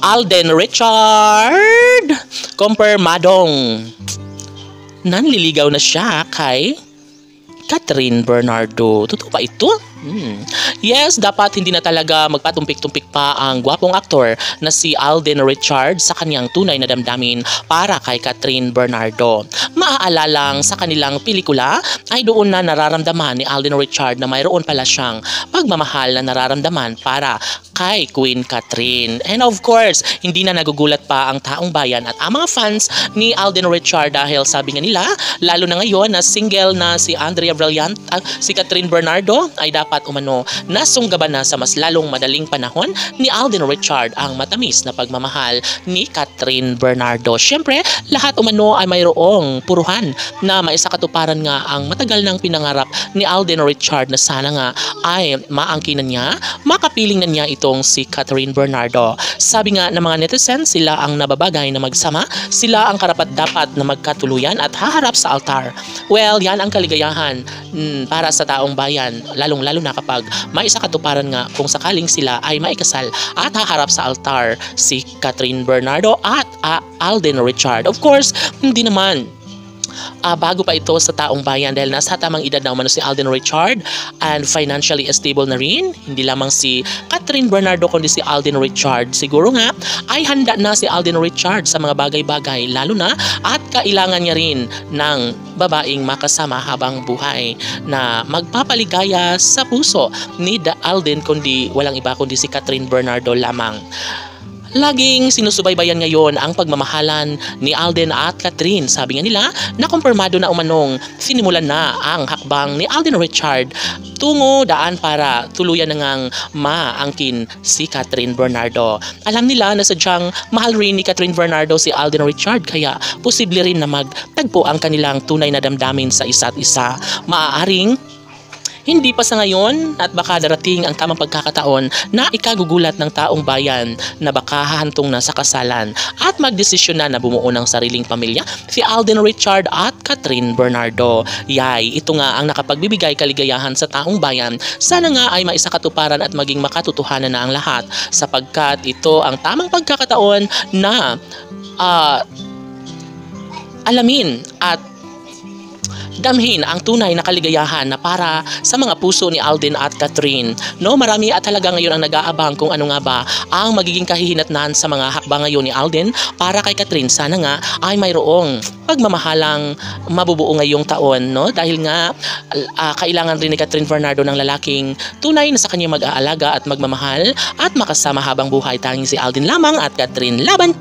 Alden Richard kumpirmadong nanliligaw na siya kay Catherine Bernardo. Totoo ba ito? Yes, dapat hindi na talaga magpatumpik-tumpik pa ang gwapong aktor na si Alden Richard sa kanyang tunay na damdamin para kay Catherine Bernardo. Maaalalang sa kanilang pelikula ay doon na nararamdaman ni Alden Richard na mayroon pala siyang pagmamahal na nararamdaman para kay Queen Catherine. And of course, hindi na nagugulat pa ang taong bayan at ang mga fans ni Alden Richard dahil sabi nga nila, lalo na ngayon na single na si Andrea Brillant at si Catherine Bernardo ay dapat umano nasunggaban na sa mas lalong madaling panahon ni Alden Richard ang matamis na pagmamahal ni Catherine Bernardo. Siyempre, lahat umano ay mayroong puruhan na maisakatuparan nga ang matagal ng pinangarap ni Alden Richard na sana nga ay maangkinan niya, makapiling na niya itong si Catherine Bernardo. Sabi nga ng mga netizens, sila ang nababagay na magsama, sila ang karapat-dapat na magkatuluyan at haharap sa altar. Well, yan ang kaligayahan para sa taong bayan, lalong-lalo na kapag maisakatuparan nga kung sakaling sila ay maikasal at haharap sa altar si Catherine Bernardo at Alden Richard. Of course, hindi naman bago pa ito sa taong bayan dahil nasa tamang edad na umano si Alden Richard and financially stable na rin. Hindi lamang si Catherine Bernardo kundi si Alden Richard. Siguro nga ay handa na si Alden Richard sa mga bagay-bagay lalo na at kailangan niya rin ng babaeng makasama habang buhay na magpapaligaya sa puso ni Alden kundi walang iba kundi si Catherine Bernardo lamang. Laging sinusubaybayan ngayon ang pagmamahalan ni Alden at Catherine. Sabi nga nila na kumpirmado na umanong sinimulan na ang hakbang ni Alden Richard tungo daan para tuluyan na ngang maangkin si Catherine Bernardo. Alam nila na sadyang mahal rin ni Catherine Bernardo si Alden Richard kaya posible rin na magtagpo ang kanilang tunay na damdamin sa isa't isa. Maaaring hindi pa sa ngayon at baka darating ang tamang pagkakataon na ikagugulat ng taong bayan na baka hahantong na sa kasalan at magdesisyon na bumuo ng sariling pamilya si Alden Richard at Catherine Bernardo. Yay, ito nga ang nakapagbibigay kaligayahan sa taong bayan. Sana nga ay maisakatuparan at maging makatotohanan na ang lahat sapagkat ito ang tamang pagkakataon na alamin at damhin ang tunay na kaligayahan na para sa mga puso ni Alden at Catherine. No, marami at talaga ngayon ang nag-aabang kung ano nga ba ang magiging kahihinatnan sa mga hakbang ngayon ni Alden para kay Catherine. Sana nga ay mayroong pagmamahalang mabubuo ngayong taon, no? Dahil nga kailangan rin ni Catherine Bernardo ng lalaking tunay na sa kanya mag-aalaga at magmamahal at makasama habang buhay. Tanging si Alden lamang at Catherine laban.